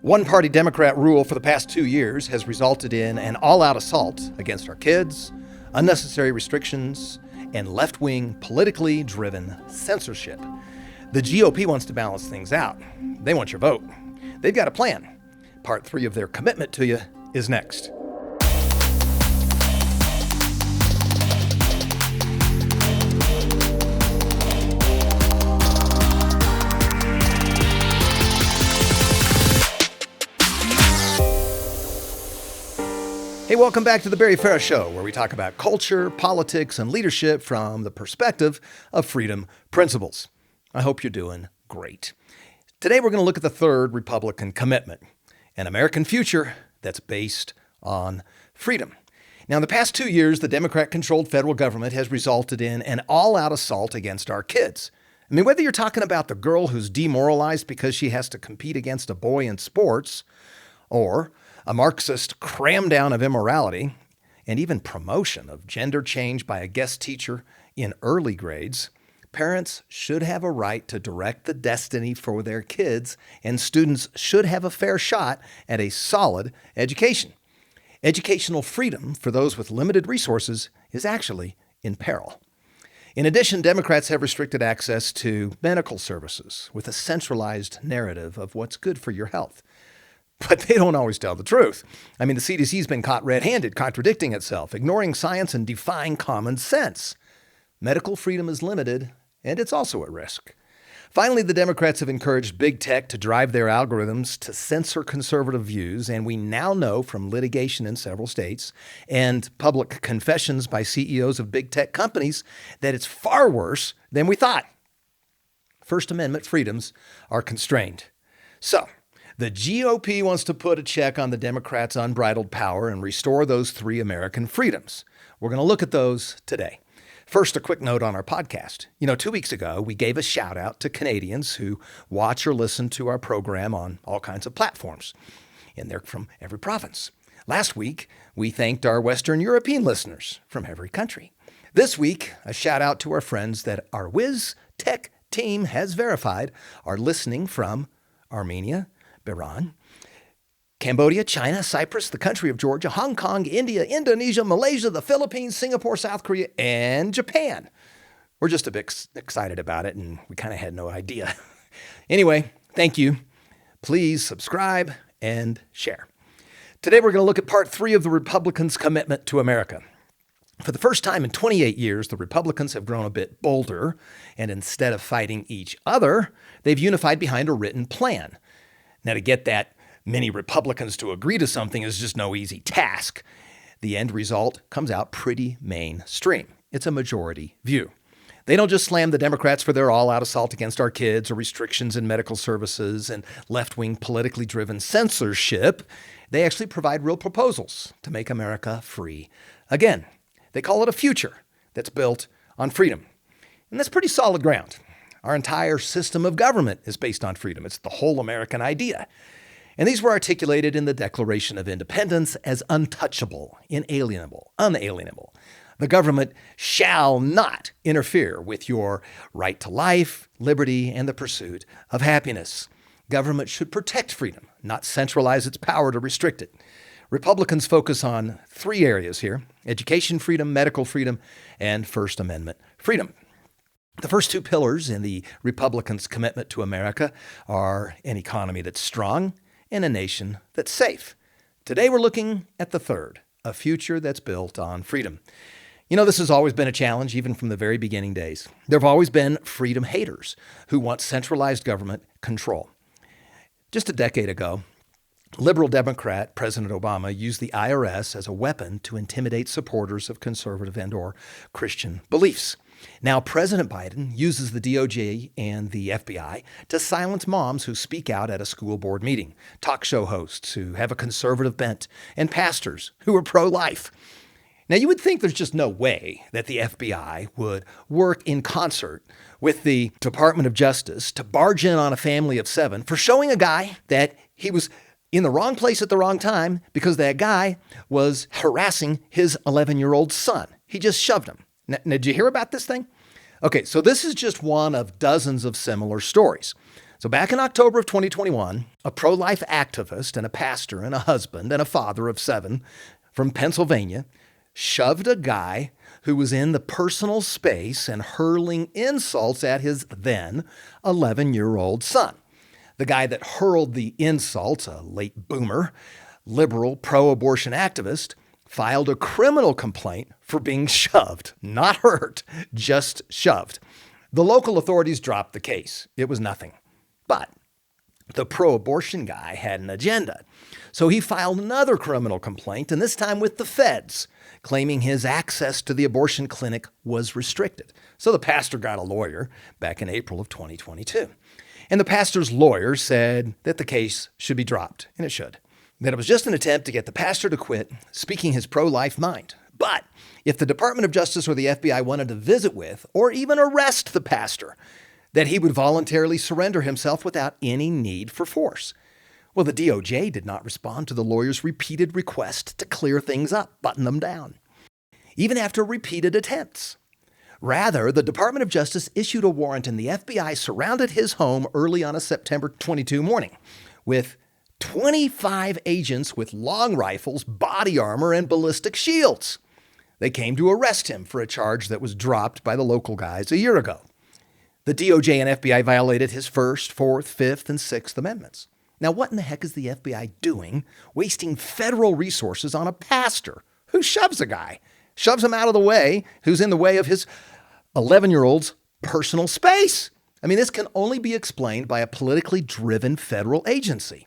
One-party Democrat rule for the past 2 years has resulted in an all-out assault against our kids, unnecessary restrictions, and left-wing, politically driven censorship. The GOP wants to balance things out. They want your vote. They've got a plan. Part 3 of their commitment to you is next. Hey, welcome back to the Farah Show, where we talk about culture, politics, and leadership from the perspective of freedom principles. I hope you're doing great. Today, we're going to look at the third Republican commitment, an American future that's based on freedom. Now, in the past 2 years, the Democrat-controlled federal government has resulted in an all-out assault against our kids. I mean, whether you're talking about the girl who's demoralized because she has to compete against a boy in sports, or a Marxist cram down of immorality, and even promotion of gender change by a guest teacher in early grades, parents should have a right to direct the destiny for their kids, and students should have a fair shot at a solid education. Educational freedom for those with limited resources is actually in peril. In addition, Democrats have restricted access to medical services with a centralized narrative of what's good for your health. But they don't always tell the truth. I mean, the CDC's been caught red-handed, contradicting itself, ignoring science and defying common sense. Medical freedom is limited, and it's also at risk. Finally, the Democrats have encouraged big tech to drive their algorithms to censor conservative views, and we now know from litigation in several states and public confessions by CEOs of big tech companies that it's far worse than we thought. First Amendment freedoms are constrained. So, the GOP wants to put a check on the Democrats' unbridled power and restore those 3 American freedoms. We're going to look at those today. First, a quick note on our podcast. 2 weeks ago, we gave a shout out to Canadians who watch or listen to our program on all kinds of platforms, and they're from every province. Last week, we thanked our Western European listeners from every country. This week, a shout out to our friends that our Whiz Tech team has verified are listening from Armenia, Iran, Cambodia, China, Cyprus, the country of Georgia, Hong Kong, India, Indonesia, Malaysia, the Philippines, Singapore, South Korea, and Japan. We're just a bit excited about it, and we kind of had no idea. Anyway, thank you. Please subscribe and share. Today, we're going to look at part 3 of the Republicans' commitment to America. For the first time in 28 years, the Republicans have grown a bit bolder, and instead of fighting each other, they've unified behind a written plan. Now, to get that many Republicans to agree to something is just no easy task. The end result comes out pretty mainstream. It's a majority view. They don't just slam the Democrats for their all-out assault against our kids or restrictions in medical services and left-wing politically driven censorship. They actually provide real proposals to make America free again. They call it a future that's built on freedom. And that's pretty solid ground. Our entire system of government is based on freedom. It's the whole American idea. And these were articulated in the Declaration of Independence as untouchable, inalienable, unalienable. The government shall not interfere with your right to life, liberty, and the pursuit of happiness. Government should protect freedom, not centralize its power to restrict it. Republicans focus on 3 areas here: education freedom, medical freedom, and First Amendment freedom. The first 2 pillars in the Republicans' commitment to America are an economy that's strong and a nation that's safe. Today, we're looking at the third, a future that's built on freedom. This has always been a challenge, even from the very beginning days. There have always been freedom haters who want centralized government control. Just a decade ago, liberal Democrat President Obama used the IRS as a weapon to intimidate supporters of conservative and/or Christian beliefs. Now, President Biden uses the DOJ and the FBI to silence moms who speak out at a school board meeting, talk show hosts who have a conservative bent, and pastors who are pro-life. Now, you would think there's just no way that the FBI would work in concert with the Department of Justice to barge in on a family of 7 for showing a guy that he was in the wrong place at the wrong time because that guy was harassing his 11-year-old son. He just shoved him. Now, did you hear about this thing? Okay, so this is just one of dozens of similar stories. So back in October of 2021, a pro-life activist and a pastor and a husband and a father of 7 from Pennsylvania shoved a guy who was in the personal space and hurling insults at his then 11-year-old son. The guy that hurled the insults, a late boomer, liberal pro-abortion activist, filed a criminal complaint for being shoved, not hurt, just shoved. The local authorities dropped the case. It was nothing. But the pro-abortion guy had an agenda. So he filed another criminal complaint, and this time with the feds, claiming his access to the abortion clinic was restricted. So the pastor got a lawyer back in April of 2022. And the pastor's lawyer said that the case should be dropped, and it should. That it was just an attempt to get the pastor to quit speaking his pro-life mind. But if the Department of Justice or the FBI wanted to visit with or even arrest the pastor, that he would voluntarily surrender himself without any need for force. Well, the DOJ did not respond to the lawyer's repeated request to clear things up, button them down, even after repeated attempts. Rather, the Department of Justice issued a warrant and the FBI surrounded his home early on a September 22 morning with 25 agents with long rifles, body armor, and ballistic shields. They came to arrest him for a charge that was dropped by the local guys a year ago. The DOJ and FBI violated his First, Fourth, Fifth, and Sixth Amendments. Now, what in the heck is the FBI doing, wasting federal resources on a pastor who shoves a guy, shoves him out of the way, who's in the way of his 11-year-old's personal space? I mean, this can only be explained by a politically driven federal agency.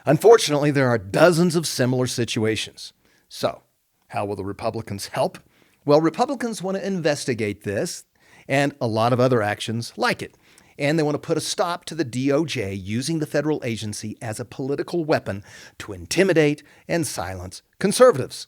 Unfortunately, there are dozens of similar situations. So, how will the Republicans help? Well, Republicans want to investigate this and a lot of other actions like it. And they want to put a stop to the DOJ using the federal agency as a political weapon to intimidate and silence conservatives.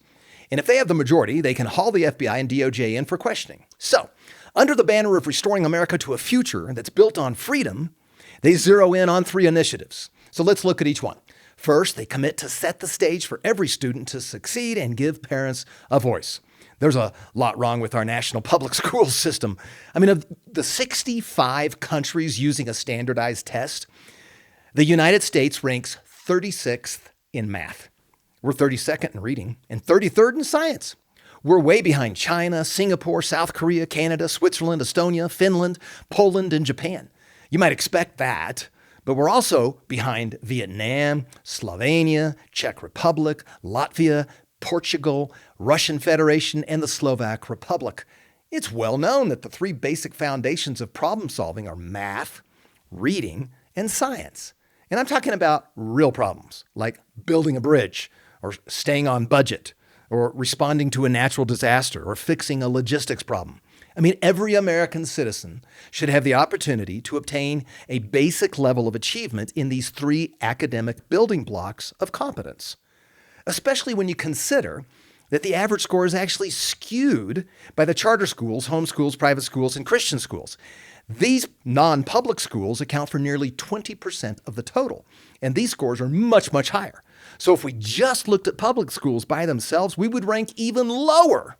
And if they have the majority, they can haul the FBI and DOJ in for questioning. So, under the banner of restoring America to a future that's built on freedom, they zero in on 3 initiatives. So let's look at each one. First, they commit to set the stage for every student to succeed and give parents a voice. There's a lot wrong with our national public school system. I mean, of the 65 countries using a standardized test, the United States ranks 36th in math. We're 32nd in reading and 33rd in science. We're way behind China, Singapore, South Korea, Canada, Switzerland, Estonia, Finland, Poland, and Japan. You might expect that, but we're also behind Vietnam, Slovenia, Czech Republic, Latvia, Portugal, Russian Federation, and the Slovak Republic. It's well known that the 3 basic foundations of problem solving are math, reading, and science. And I'm talking about real problems like building a bridge or staying on budget or responding to a natural disaster or fixing a logistics problem. I mean, every American citizen should have the opportunity to obtain a basic level of achievement in these 3 academic building blocks of competence, especially when you consider that the average score is actually skewed by the charter schools, homeschools, private schools, and Christian schools. These non-public schools account for nearly 20% of the total, and these scores are much, much higher. So if we just looked at public schools by themselves, we would rank even lower.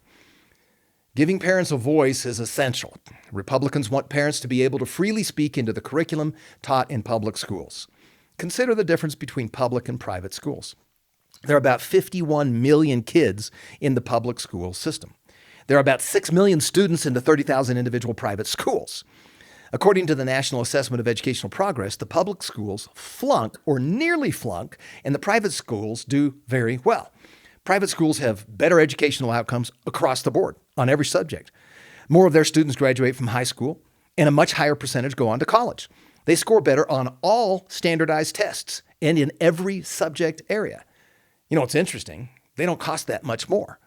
Giving parents a voice is essential. Republicans want parents to be able to freely speak into the curriculum taught in public schools. Consider the difference between public and private schools. There are about 51 million kids in the public school system. There are about 6 million students in the 30,000 individual private schools. According to the National Assessment of Educational Progress, the public schools flunk or nearly flunk, and the private schools do very well. Private schools have better educational outcomes across the board on every subject. More of their students graduate from high school, and a much higher percentage go on to college. They score better on all standardized tests and in every subject area. You know, it's interesting. They don't cost that much more,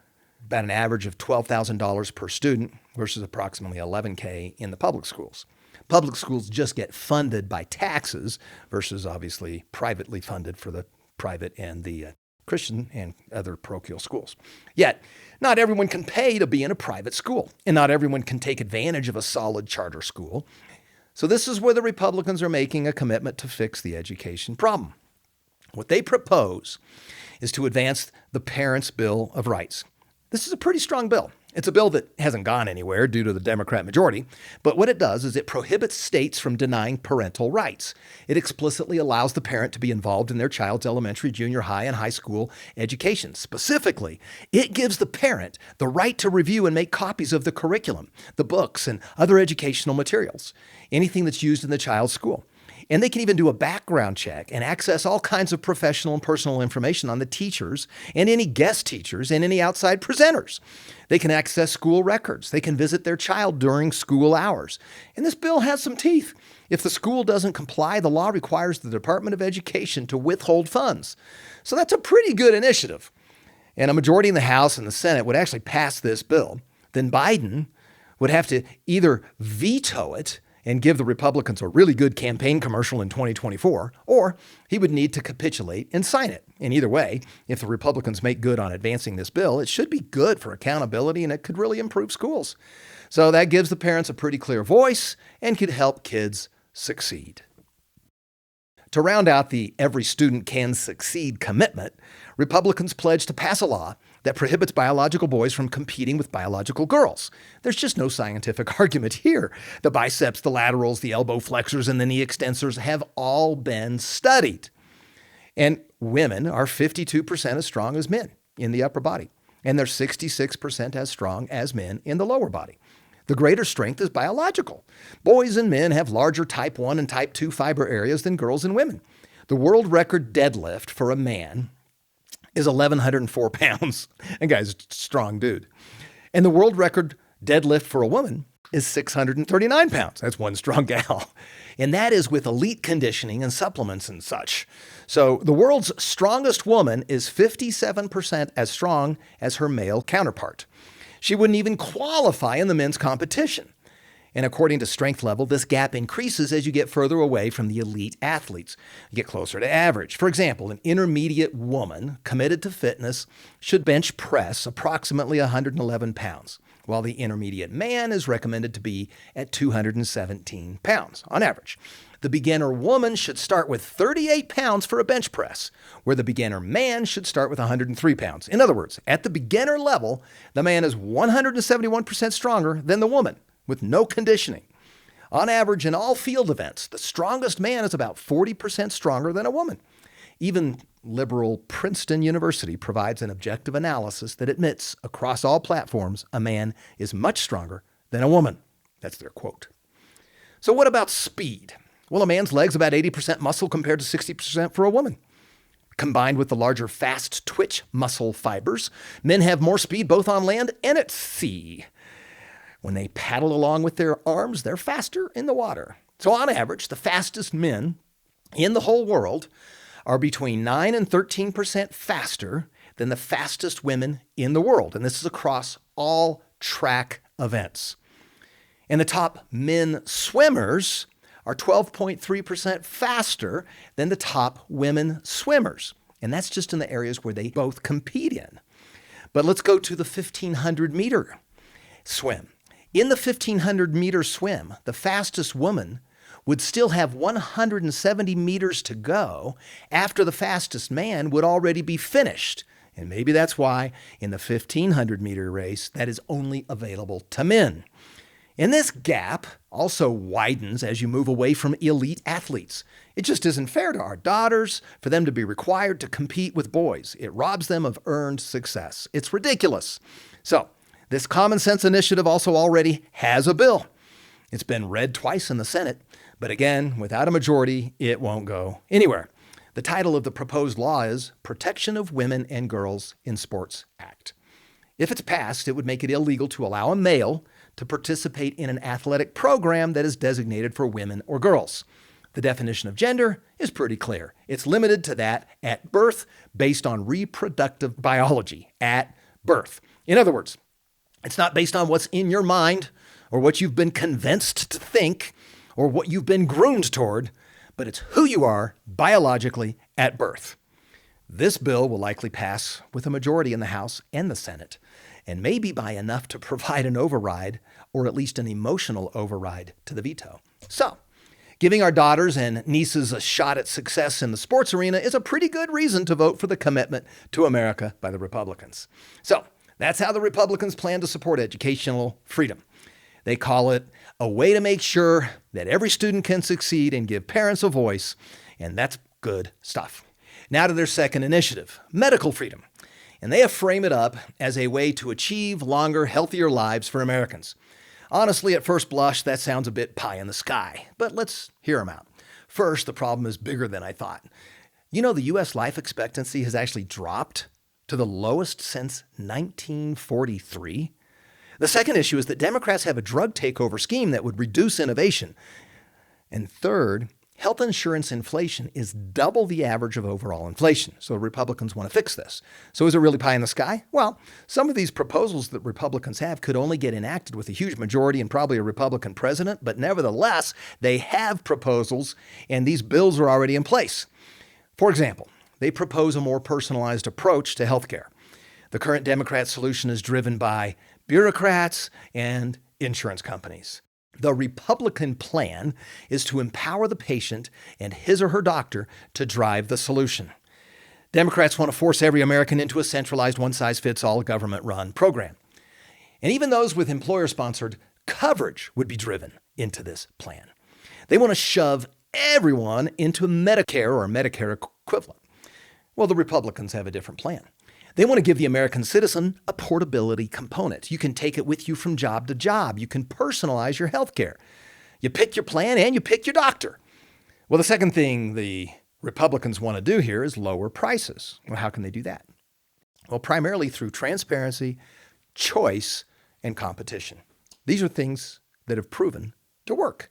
about an average of $12,000 per student versus approximately $11,000 in the public schools. Public schools just get funded by taxes versus obviously privately funded for the private and the Christian and other parochial schools. Yet, not everyone can pay to be in a private school, and not everyone can take advantage of a solid charter school. So this is where the Republicans are making a commitment to fix the education problem. What they propose is to advance the Parents' Bill of Rights. This is a pretty strong bill. It's a bill that hasn't gone anywhere due to the Democrat majority, but what it does is it prohibits states from denying parental rights. It explicitly allows the parent to be involved in their child's elementary, junior high, and high school education. Specifically, it gives the parent the right to review and make copies of the curriculum, the books, and other educational materials, anything that's used in the child's school. And they can even do a background check and access all kinds of professional and personal information on the teachers and any guest teachers and any outside presenters. They can access school records. They can visit their child during school hours. And this bill has some teeth. If the school doesn't comply, the law requires the Department of Education to withhold funds. So that's a pretty good initiative. And a majority in the House and the Senate would actually pass this bill. Then Biden would have to either veto it and give the Republicans a really good campaign commercial in 2024, or he would need to capitulate and sign it. And either way, if the Republicans make good on advancing this bill, it should be good for accountability and it could really improve schools. So that gives the parents a pretty clear voice and could help kids succeed. To round out the every student can succeed commitment, Republicans pledged to pass a law that prohibits biological boys from competing with biological girls. There's just no scientific argument here. The biceps, the laterals, the elbow flexors, and the knee extensors have all been studied. And women are 52% as strong as men in the upper body, and they're 66% as strong as men in the lower body. The greater strength is biological. Boys and men have larger type 1 and type 2 fiber areas than girls and women. The world record deadlift for a man is 1,104 pounds. And guy's a strong dude. And the world record deadlift for a woman is 639 pounds. That's one strong gal. And that is with elite conditioning and supplements and such. So the world's strongest woman is 57% as strong as her male counterpart. She wouldn't even qualify in the men's competition. And according to strength level, this gap increases as you get further away from the elite athletes. You get closer to average. For example, an intermediate woman committed to fitness should bench press approximately 111 pounds, while the intermediate man is recommended to be at 217 pounds on average. The beginner woman should start with 38 pounds for a bench press, where the beginner man should start with 103 pounds. In other words, at the beginner level, the man is 171% stronger than the woman, with no conditioning. On average, in all field events, the strongest man is about 40% stronger than a woman. Even liberal Princeton University provides an objective analysis that admits across all platforms, a man is much stronger than a woman. That's their quote. So what about speed? Well, a man's leg's about 80% muscle compared to 60% for a woman. Combined with the larger fast twitch muscle fibers, men have more speed both on land and at sea. When they paddle along with their arms, they're faster in the water. So on average, the fastest men in the whole world are between 9 and 13% faster than the fastest women in the world. And this is across all track events. And the top men swimmers are 12.3% faster than the top women swimmers. And that's just in the areas where they both compete in. But let's go to the 1,500 meter swim. In the 1,500 meter swim, the fastest woman would still have 170 meters to go after the fastest man would already be finished. And maybe that's why in the 1,500 meter race, that is only available to men. And this gap also widens as you move away from elite athletes. It just isn't fair to our daughters for them to be required to compete with boys. It robs them of earned success. It's ridiculous. So this common sense initiative also already has a bill. It's been read twice in the Senate, but again, without a majority, it won't go anywhere. The title of the proposed law is Protection of Women and Girls in Sports Act. If it's passed, it would make it illegal to allow a male to participate in an athletic program that is designated for women or girls. The definition of gender is pretty clear. It's limited to that at birth based on reproductive biology at birth. In other words, it's not based on what's in your mind or what you've been convinced to think or what you've been groomed toward, but it's who you are biologically at birth. This bill will likely pass with a majority in the House and the Senate, and maybe by enough to provide an override, or at least an emotional override, to the veto. So, giving our daughters and nieces a shot at success in the sports arena is a pretty good reason to vote for the commitment to America by the Republicans. So, That's how the Republicans plan to support educational freedom. They call it a way to make sure that every student can succeed and give parents a voice, and that's good stuff. Now to their second initiative, medical freedom. And they frame it up as a way to achieve longer, healthier lives for Americans. Honestly, at first blush, that sounds a bit pie in the sky, but let's hear them out. First, the problem is bigger than I thought. You know, the U.S. life expectancy has actually dropped to the lowest since 1943. The second issue is that Democrats have a drug takeover scheme that would reduce innovation. And third, health insurance inflation is double the average of overall inflation. So Republicans want to fix this. So is it really pie in the sky? Well, some of these proposals that Republicans have could only get enacted with a huge majority and probably a Republican president, but nevertheless, they have proposals and these bills are already in place. For example, they propose a more personalized approach to healthcare. The current Democrat solution is driven by bureaucrats and insurance companies. The Republican plan is to empower the patient and his or her doctor to drive the solution. Democrats want to force every American into a centralized one-size-fits-all government-run program. And even those with employer-sponsored coverage would be driven into this plan. They want to shove everyone into Medicare or Medicare equivalent. Well, the Republicans have a different plan. They want to give the American citizen a portability component. You can take it with you from job to job. You can personalize your health care. You pick your plan and you pick your doctor. Well, the second thing the Republicans want to do here is lower prices. Well, how can they do that? Well, primarily through transparency, choice, and competition. These are things that have proven to work.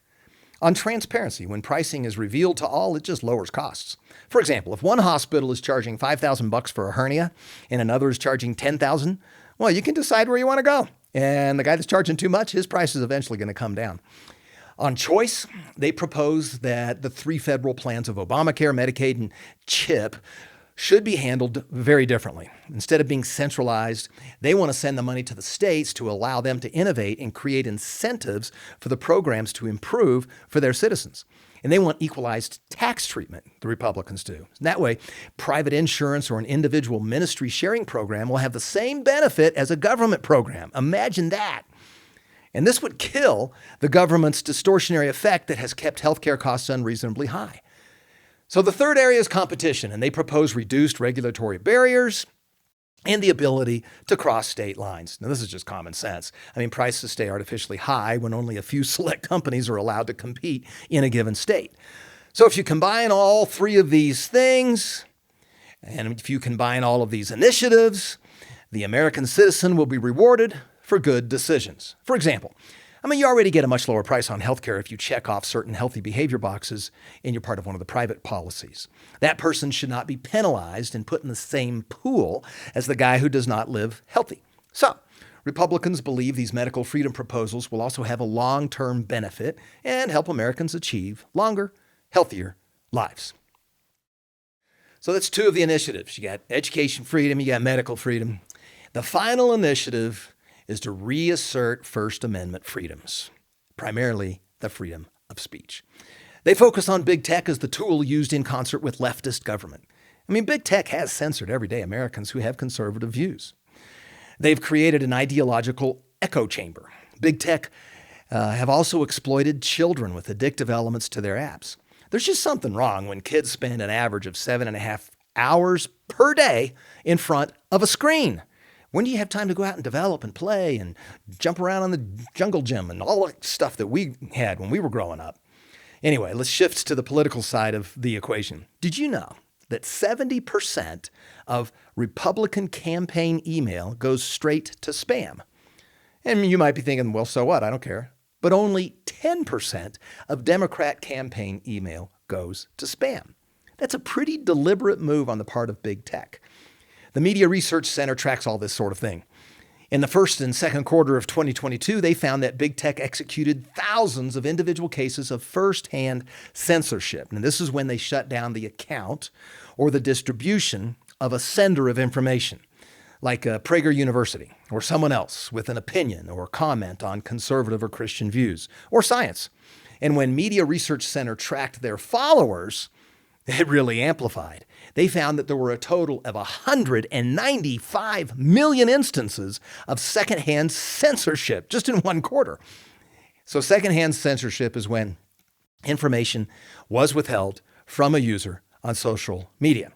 On transparency, when pricing is revealed to all, it just lowers costs. For example, if one hospital is charging $5,000 for a hernia and another is charging $10,000, well, you can decide where you want to go. And the guy that's charging too much, his price is eventually going to come down. On choice, they propose that the three federal plans of Obamacare, Medicaid, and CHIP should be handled very differently. Instead of being centralized, they want to send the money to the states to allow them to innovate and create incentives for the programs to improve for their citizens. And they want equalized tax treatment, the Republicans do. That way, private insurance or an individual ministry sharing program will have the same benefit as a government program. Imagine that. And this would kill the government's distortionary effect that has kept healthcare costs unreasonably high. So the third area is competition, and they propose reduced regulatory barriers and the ability to cross state lines. Now, this is just common sense. I mean, prices stay artificially high when only a few select companies are allowed to compete in a given state. So if you combine all three of these things, and if you combine all of these initiatives, the American citizen will be rewarded for good decisions. For example, you already get a much lower price on healthcare if you check off certain healthy behavior boxes and you're part of one of the private policies. That person should not be penalized and put in the same pool as the guy who does not live healthy. So, Republicans believe these medical freedom proposals will also have a long-term benefit and help Americans achieve longer, healthier lives. So that's two of the initiatives. You got education freedom, you got medical freedom. The final initiative is to reassert First Amendment freedoms, primarily the freedom of speech. They focus on big tech as the tool used in concert with leftist government. Big tech has censored everyday Americans who have conservative views. They've created an ideological echo chamber. Big tech have also exploited children with addictive elements to their apps. There's just something wrong when kids spend an average of 7.5 hours per day in front of a screen. When do you have time to go out and develop and play and jump around on the jungle gym and all the stuff that we had when we were growing up? Anyway, let's shift to the political side of the equation. Did you know that 70% of Republican campaign email goes straight to spam? And you might be thinking, well, so what? I don't care. But only 10% of Democrat campaign email goes to spam. That's a pretty deliberate move on the part of big tech. The Media Research Center tracks all this sort of thing. In the first and second quarter of 2022, they found that big tech executed thousands of individual cases of firsthand censorship. And this is when they shut down the account or the distribution of a sender of information, like Prager University or someone else with an opinion or comment on conservative or Christian views or science. And when Media Research Center tracked their followers, It really amplified. They found that there were a total of 195 million instances of secondhand censorship just in one quarter. So secondhand censorship is when information was withheld from a user on social media.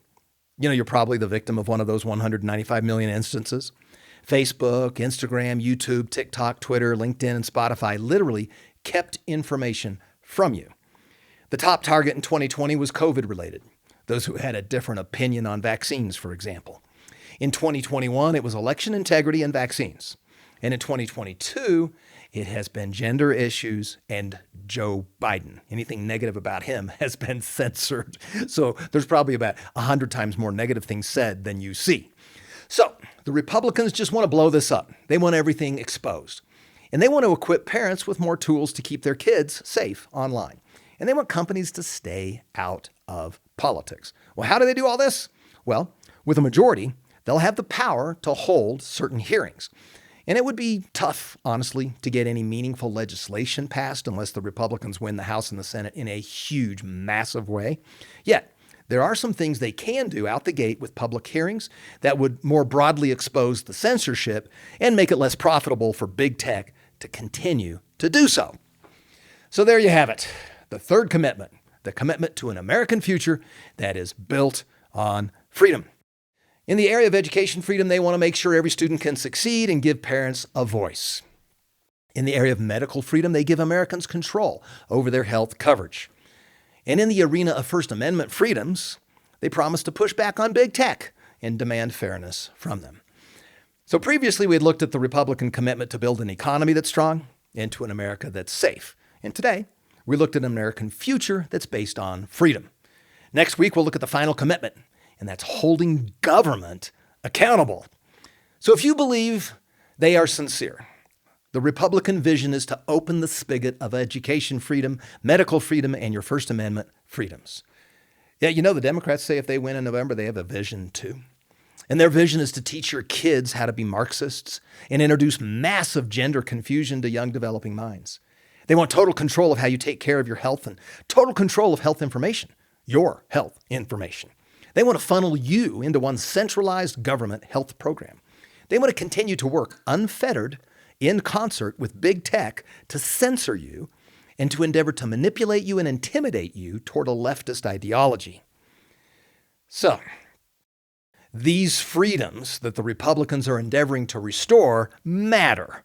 You know, you're probably the victim of one of those 195 million instances. Facebook, Instagram, YouTube, TikTok, Twitter, LinkedIn, and Spotify literally kept information from you. The top target in 2020 was COVID-related, those who had a different opinion on vaccines, for example. In 2021, it was election integrity and vaccines. And in 2022, it has been gender issues and Joe Biden. Anything negative about him has been censored. So there's probably about 100 times more negative things said than you see. So the Republicans just want to blow this up. They want everything exposed. And they want to equip parents with more tools to keep their kids safe online. And they want companies to stay out of politics. Well, how do they do all this? Well, with a majority, they'll have the power to hold certain hearings. And it would be tough, honestly, to get any meaningful legislation passed unless the Republicans win the House and the Senate in a huge, massive way. Yet, there are some things they can do out the gate with public hearings that would more broadly expose the censorship and make it less profitable for big tech to continue to do so. So there you have it. The third commitment, the commitment to an American future that is built on freedom. In the area of education freedom, they want to make sure every student can succeed and give parents a voice. In the area of medical freedom, they give Americans control over their health coverage. And in the arena of First Amendment freedoms, they promise to push back on big tech and demand fairness from them. So previously, we had looked at the Republican commitment to build an economy that's strong and to an America that's safe. And today, we looked at an American future that's based on freedom. Next week, we'll look at the final commitment, and that's holding government accountable. So if you believe they are sincere, the Republican vision is to open the spigot of education freedom, medical freedom, and your First Amendment freedoms. Yeah, you know, the Democrats say if they win in November, they have a vision too. And their vision is to teach your kids how to be Marxists and introduce massive gender confusion to young developing minds. They want total control of how you take care of your health and total control of health information, your health information. They want to funnel you into one centralized government health program. They want to continue to work unfettered in concert with big tech to censor you and to endeavor to manipulate you and intimidate you toward a leftist ideology. So, these freedoms that the Republicans are endeavoring to restore matter.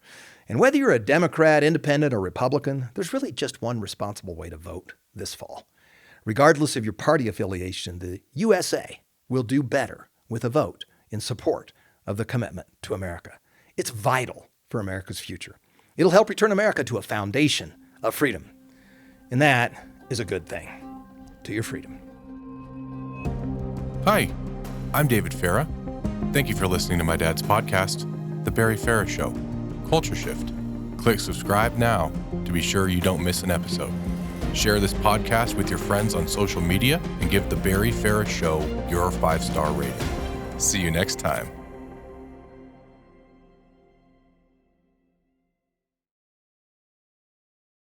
And whether you're a Democrat, Independent, or Republican, there's really just one responsible way to vote this fall. Regardless of your party affiliation, the USA will do better with a vote in support of the commitment to America. It's vital for America's future. It'll help return America to a foundation of freedom. And that is a good thing. To your freedom. Hi, I'm David Farah. Thank you for listening to my dad's podcast, The Barry Farah Show, Culture Shift. Click subscribe now to be sure you don't miss an episode. Share this podcast with your friends on social media and give The Barry Farah Show your 5-star rating. See you next time.